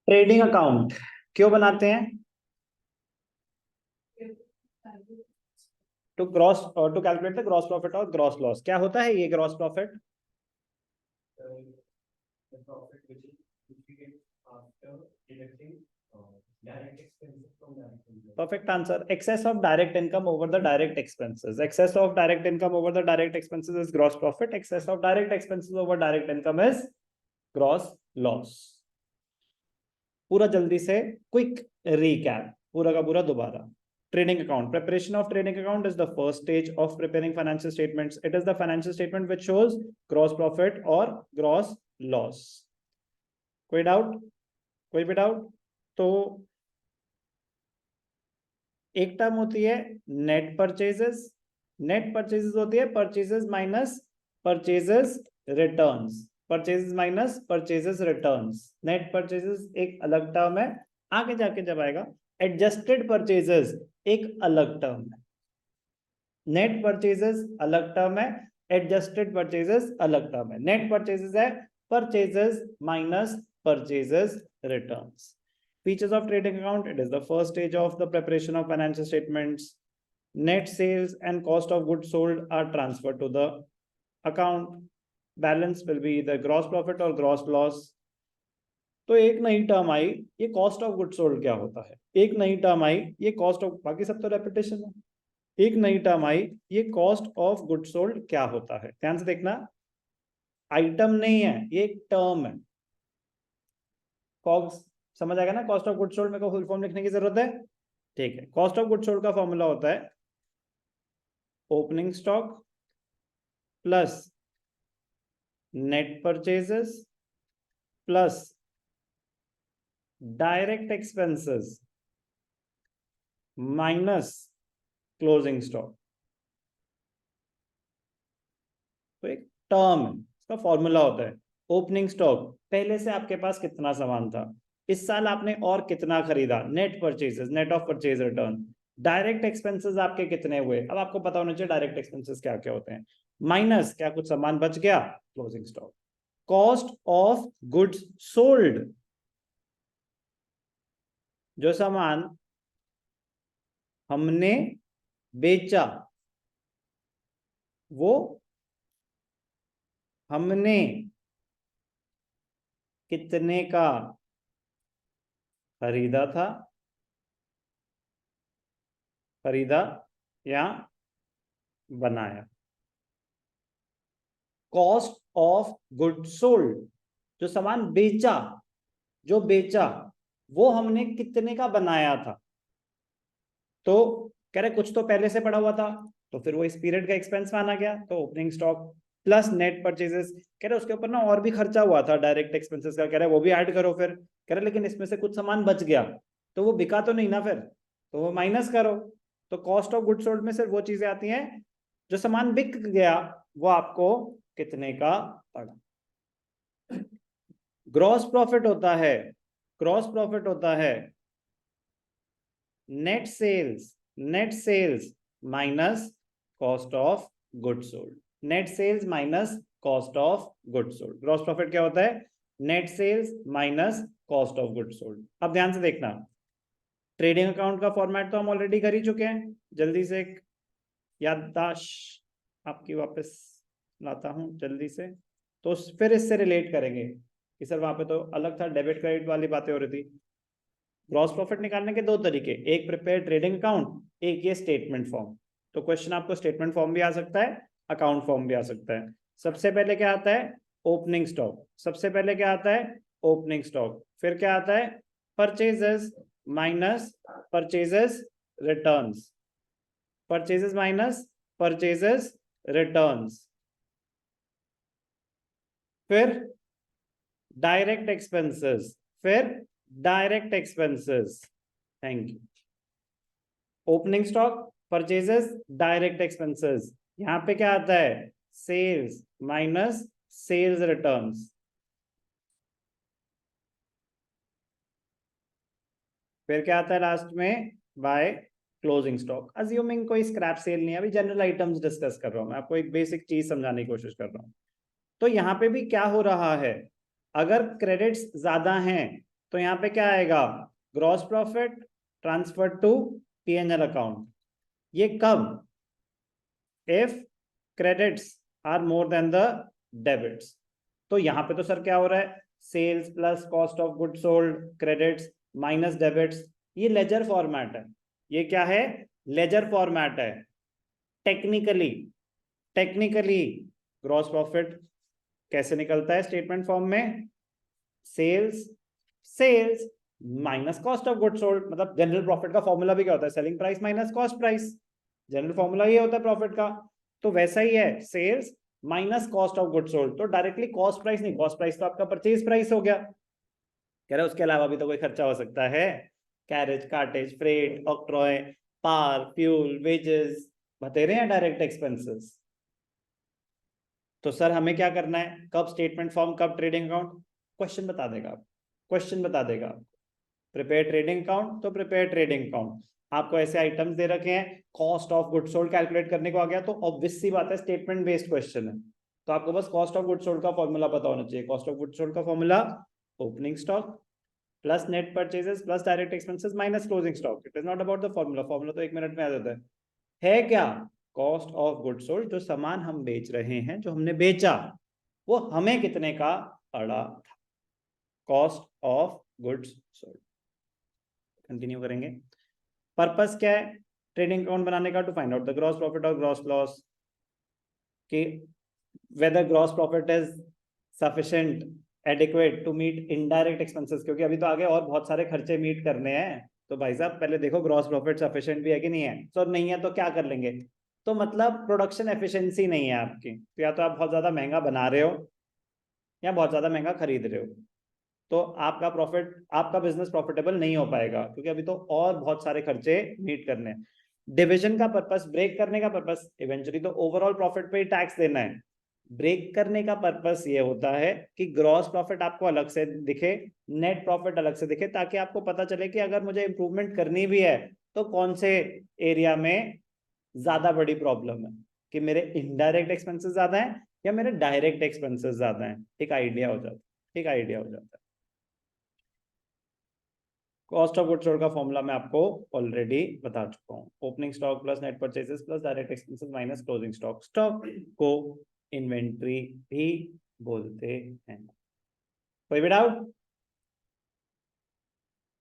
Trading account क्यों बनाते हैं? To calculate the gross profit और ग्रॉस लॉस। क्या होता है ये gross profit? Perfect answer. Excess of direct income over the direct expenses. Excess of direct income over the direct expenses is gross profit. Excess of direct expenses over direct income is gross loss. पूरा जल्दी से quick recap, पूरा का पूरा दोबारा. Trading account. Preparation of trading account is the first stage of preparing financial statements. It is the financial statement which shows gross profit or gross loss. कोई doubt? कोई भी डाउट? तो एक टर्म होती है नेट परचेजेस. नेट परचेजेस होती है purchases minus purchases returns. Purchases minus purchases returns. Net purchases एक अलग टर्म है. आगे जाके जब आएगा एडजस्टेड परचेजेस एक अलग टर्म है. नेट परचेजेस अलग टर्म है, एडजस्टेड परचेजेस अलग टर्म है. नेट परचेजेस है purchases minus purchases returns. Features of trading account. It is the first stage of the preparation of financial statements. Net sales and cost of goods sold are transferred to the account. Balance will be the gross profit or gross loss. तो एक नई term आई, ये cost of goods sold क्या होता है. एक नई term आई, ये कॉस्ट ऑफ, बाकी सब तो रेपिटेशन है. एक नई टर्म आई, ये कॉस्ट ऑफ गुड्स सोल्ड क्या होता है. ध्यान से देखना, आइटम नहीं है, ये एक टर्म है. कॉग्स समझ आएगा ना. कॉस्ट ऑफ गुड्स सोल्ड में को फुल फॉर्म लिखने की जरूरत है. ठीक है. कॉस्ट ऑफ गुड्स सोल्ड का फॉर्मूला होता है opening stock plus net purchases plus direct expenses minus closing stock. तो एक टर्म है, इसका फॉर्मूला होता है ओपनिंग स्टॉक. पहले से आपके पास कितना सामान था, इस साल आपने और कितना खरीदा, net purchases, net of purchase return. Direct expenses आपके कितने हुए, अब आपको पता होना चाहिए डायरेक्ट एक्सपेंसेस क्या क्या होते हैं. माइनस क्या कुछ सामान बच गया, closing stock. Cost of goods sold, जो सामान हमने बेचा वो हमने कितने का खरीदा था, खरीदा या बनाया. कॉस्ट ऑफ गुड सोल्ड, जो सामान बेचा, जो बेचा वो हमने कितने का बनाया था. तो कह रहे कुछ तो पहले से पड़ा हुआ था, तो फिर वो इस पीरियड का एक्सपेंस माना गया. तो opening stock plus net purchases. कह रहे उसके ऊपर ना और भी खर्चा हुआ था डायरेक्ट एक्सपेंसेस का, कह रहे वो भी ऐड करो. फिर कह रहे लेकिन इसमें से कुछ सामान बच गया, तो वो बिका तो नहीं ना, फिर तो वो माइनस करो. तो कॉस्ट ऑफ गुड्स सोल्ड में सिर्फ वो चीजें आती हैं जो सामान बिक गया, वो आपको कितने का पड़ा. ग्रॉस प्रॉफिट होता है, ग्रॉस प्रॉफिट होता है net sales, net sales minus cost of goods sold. Net sales minus cost of goods sold. Gross profit क्या होता है, net sales minus cost of goods sold. अब ध्यान से देखना, ट्रेडिंग अकाउंट का फॉर्मेट तो हम ऑलरेडी कर ही चुके हैं. जल्दी से एक याददाश्त आपकी वापस लाता हूं जल्दी से. तो फिर इससे रिलेट करेंगे कि सर वहां पे तो अलग था, डेबिट क्रेडिट वाली बातें हो रही थी. ग्रॉस प्रॉफिट निकालने के दो तरीके, एक प्रिपेयर ट्रेडिंग अकाउंट, एक ये स्टेटमेंट फॉर्म. तो क्वेश्चन आपको स्टेटमेंट फॉर्म भी आ सकता है, अकाउंट फॉर्म भी आ सकता है. सबसे पहले क्या आता है, ओपनिंग स्टॉक. सबसे पहले क्या आता है, ओपनिंग स्टॉक. फिर क्या आता है, purchases minus purchases returns. Purchases minus purchases returns. फिर डायरेक्ट एक्सपेंसेस, फिर direct expenses. Thank you. Opening stock, purchases, direct expenses. यहां पे क्या आता है, सेल्स माइनस सेल्स रिटर्न्स. फिर क्या आता है लास्ट में, बाय क्लोजिंग स्टॉक. अज्यूमिंग कोई स्क्रैप सेल नहीं है, अभी जनरल आइटम्स डिस्कस कर रहा हूं मैं, आपको एक बेसिक चीज समझाने की कोशिश कर रहा हूं. तो यहां पे भी क्या हो रहा है, अगर क्रेडिट्स ज्यादा हैं तो यहाँ पे क्या आएगा, gross profit transfer to P&L account. ये कब, if credits are more than the debits. तो यहाँ पे तो सर क्या हो रहा है, sales plus cost of good sold credits minus debits, ये लेजर फॉर्मेट है। ये क्या है, लेजर फॉर्मेट है। टेक्निकली ग्रॉस प्रॉफिट कैसे निकलता है स्टेटमेंट फॉर्म में, sales minus cost of good sold. मतलब जनरल प्रॉफिट का फॉर्मूला भी क्या होता है, selling price minus cost price, general formula ये होता है प्रॉफिट का। तो वैसा ही है, sales minus cost of good sold. तो डायरेक्टली कॉस्ट प्राइस नहीं, कॉस्ट प्राइस तो आपका परचेज प्राइस हो गया। कह रहे उसके अलावा भी तो कोई खर्चा हो सकता है, कैरेज, कार्टेज, फ्रेट, ऑक्ट्रॉय, पार, फ्यूल, वेजेस, बतेरे हैं डायरेक्ट एक्सपेंसेस। तो सर हमें क्या करना है, कब स्टेटमेंट फॉर्म, कब ट्रेडिंग अकाउंट, क्वेश्चन बता देगा, क्वेश्चन बता देगा। प्रिपेयर ट्रेडिंग अकाउंट तो प्रिपेयर ट्रेडिंग अकाउंट, आपको ऐसे आइटम्स दे रखे हैं, cost of good sold calculate करने को आ गया, तो ऑब्वियस सी बात है स्टेटमेंट बेस्ड क्वेश्चन है। तो आपको बस कॉस्ट ऑफ गुड सोल्ड का फॉर्मूला पता होना चाहिए। कॉस्ट ऑफ गुड सोल्ड का formula, opening stock plus net purchases plus direct expenses minus closing stock. It is not about the formula, formula तो 1 मिनट में आ जाता है क्या, कॉस्ट ऑफ गुड सोल्ड, जो सामान हम बेच रहे हैं, जो हमने बेचा, वो हमें कितने का पड़ा था, cost of goods sold. Continue करेंगे। पर्पस क्या है ट्रेडिंग अकाउंट बनाने का, to find out the gross profit और ग्रॉस लॉस, कि whether gross profit is sufficient adequate to meet indirect expenses, क्योंकि अभी तो आगे और बहुत सारे खर्चे मीट करने हैं। तो भाई साहब पहले देखो ग्रॉस प्रॉफिट सफिशिएंट भी है कि नहीं है। तो नहीं है तो क्या कर लेंगे, तो मतलब प्रोडक्शन एफिशिएंसी नहीं है आपकी, तो या तो आप बहुत ज्यादा महंगा बना रहे हो या बहुत ज्यादा महंगा खरीद रहे हो, तो आपका प्रॉफिट, आपका बिजनेस प्रॉफिटेबल नहीं हो पाएगा, क्योंकि अभी तो और बहुत सारे खर्चे मीट करने हैं। डिविजन का पर्पस, ब्रेक करने का पर्पस, इवेंचुअली तो ओवरऑल प्रॉफिट पे ही टैक्स देना है। ब्रेक करने का पर्पस ये होता है कि ग्रॉस प्रॉफिट आपको अलग से दिखे, नेट प्रॉफिट अलग से दिखे, ताकि आपको पता चले कि अगर मुझे इंप्रूवमेंट करनी भी है तो कौन से एरिया में ज्यादा बड़ी प्रॉब्लम है, कि मेरे इनडायरेक्ट एक्सपेंसेस ज्यादा हैं या मेरे डायरेक्ट एक्सपेंसेस ज्यादा हैं। एक आइडिया हो जाता है, एक आइडिया हो जाता है। कॉस्ट ऑफ गुड्स सोल्ड का फॉर्मूला मैं आपको ऑलरेडी बता चुका हूँ, opening stock plus net purchases plus direct expenses minus closing stock. Stock को इन्वेंट्री भी बोलते हैं। कोई भी डाउट?